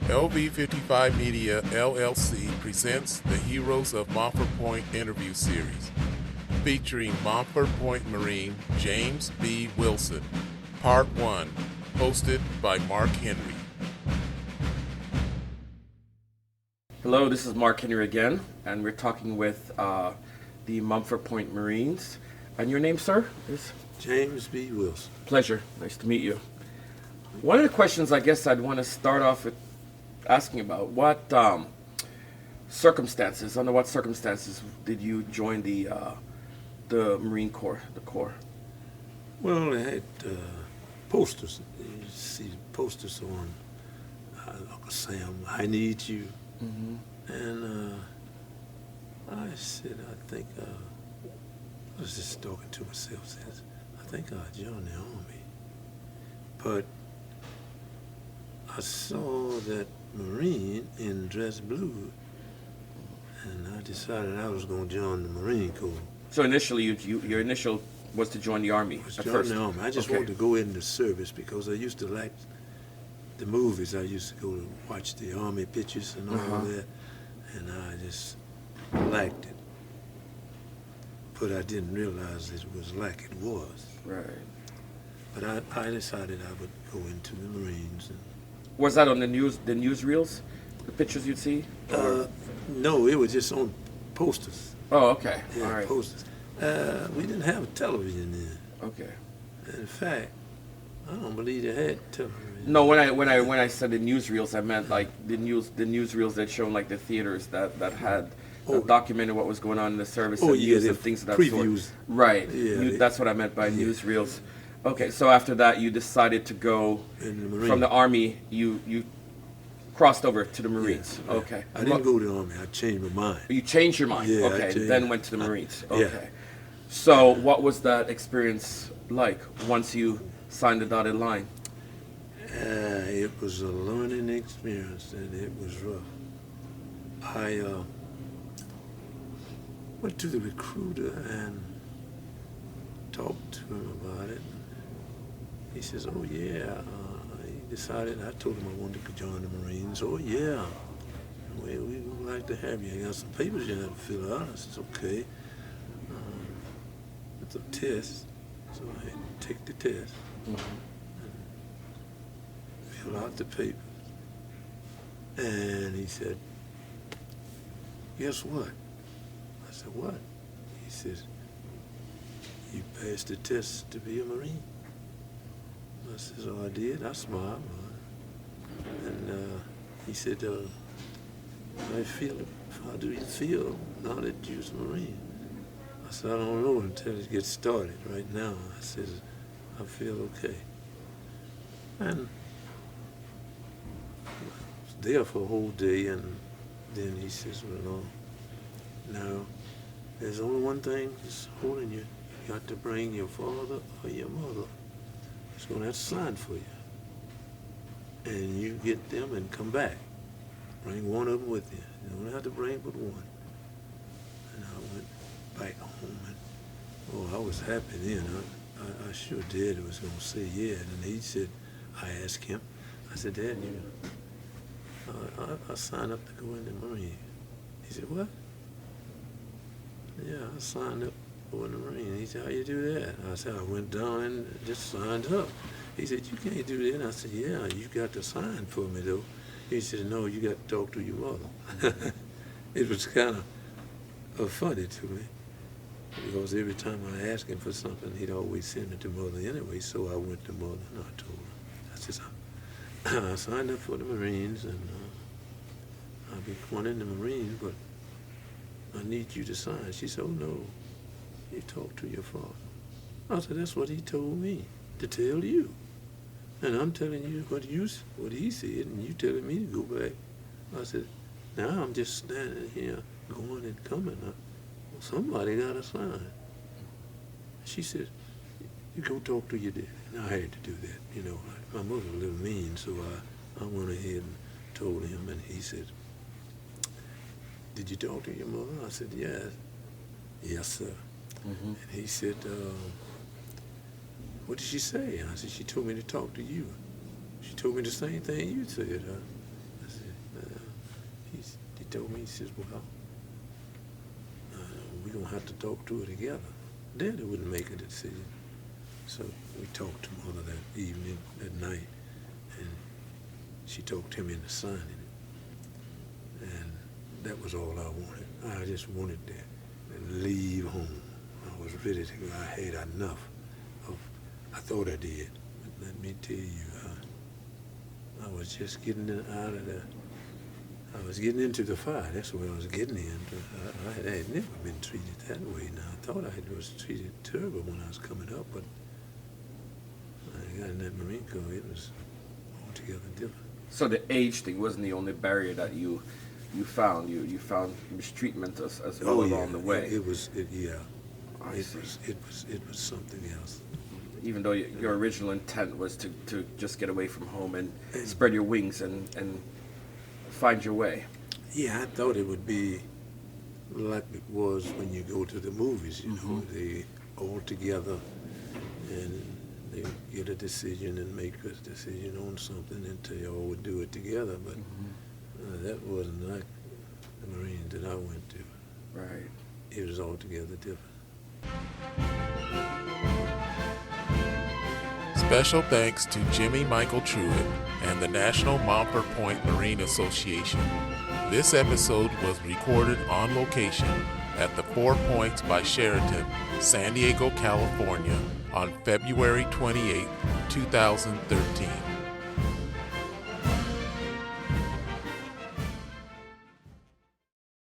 LV55 Media LLC presents the Heroes of Montford Point interview series, featuring Montford Point Marine James B. Wilson, Part 1, hosted by Mark Henry. Hello, this is Mark Henry again, and we're talking with the Montford Point Marines. And your name, sir, is? James B. Wilson. Pleasure. Nice to meet you. One of the questions I guess I'd want to start off with asking about, what circumstances, under what circumstances did you join the Marine Corps, the Corps? Well, they had posters. You see posters on Uncle Sam, I need you. Mm-hmm. And I said, I think, I was just talking to myself, says, I think I'll join the Army. But I saw that Marine in dress blue, and I decided I was going to join the Marine Corps. So initially, your initial was to join the Army at first? The Army. I just wanted to go into service because I used to like the movies. I used to go to watch the Army pictures and all that, and I just liked it. But I didn't realize it was like it was. Right. But I decided I would go into the Marines. And was that on the newsreels, the pictures you'd see? No, it was just on posters. Oh, okay. Yeah, all right. Posters. We didn't have television then. Okay. In fact, I don't believe they had television. No, when I said the newsreels, I meant like the newsreels that showed like the theaters that had documented what was going on in the service and news and things of that previews. sort. Right. Yeah, that's what I meant by newsreels. Okay, so after that, you decided to go from the Army. You crossed over to the Marines. Yeah, okay. I didn't go to the Army. I changed my mind. You changed your mind. Yeah, okay. Then went to the Marines. Okay. Yeah. So what was that experience like once you signed the dotted line? It was a learning experience, and it was rough. I went to the recruiter and talked to him about it. He says, oh yeah, he decided, I told him I wanted to join the Marines. Oh yeah, we would like to have you. I got some papers you have to fill out. I says, okay. It's a test, so I had to take the test. Mm-hmm. Fill out the papers. And he said, guess what? I said, what? He says, you passed the test to be a Marine. I said, oh, I did. I smiled. And he said, how do you feel now that you're a Marine? I said, I don't know until it gets started. Right now, I said, I feel okay. And I was there for a whole day, and then he says, well, no, there's only one thing that's holding you. You got to bring your father or your mother. He's going to have to sign for you. And you get them and come back. Bring one of them with you. You don't have to bring but one. And I went back home, and I was happy then. I sure did. I was going to say yeah. And he said, I asked him, I said, Dad, I signed up to go in the Marine. He said, what? Yeah, I signed up for the Marine. He said, how you do that? I said, I went down and just signed up. He said, you can't do that. And I said, yeah, you got to sign for me, though. He said, no, you got to talk to your mother. It was kind of funny to me, because every time I asked him for something, he'd always send it to Mother anyway, so I went to Mother and I told her. I said, I signed up for the Marines, and I'll be going in the Marines, but I need you to sign. She said, oh, no, you talk to your father. I said, that's what he told me to tell you. And I'm telling you what he said, and you telling me to go back. I said, now I'm just standing here going and coming. Well, somebody got to sign. She said, you go talk to your dad. And I had to do that. My mother was a little mean, so I went ahead and told him, and he said, did you talk to your mother? I said, yes. Yes, sir. Mm-hmm. And he said, what did she say? I said, she told me to talk to you. She told me the same thing you said. I said, told me, he says, well, we're going to have to talk to her together. Daddy wouldn't make a decision. So we talked to Mother that evening, that night, and she talked him into signing it. And that was all I wanted. I just wanted to leave home. I was ready to go. I had enough of, I thought I did, but let me tell you, I was just getting out of the, I was getting into the fire. That's where I was getting into. I had never been treated that way. Now, I thought I was treated terrible when I was coming up, but I got in that Marine Corps, it was altogether different. So the age thing wasn't the only barrier that you found. You found mistreatment as well along the way. It was something else. Even though your original intent was to just get away from home and spread your wings and find your way. Yeah, I thought it would be like it was when you go to the movies, you know, they all together and they get a decision and make a decision on something and they all would do it together, but that wasn't like the Marines that I went to. Right. It was altogether different. Special thanks to Jimmy Michael Truitt and the National Montford Point Marine Association. This episode was recorded on location at the 4 Points by Sheraton, San Diego, California on February 28, 2013.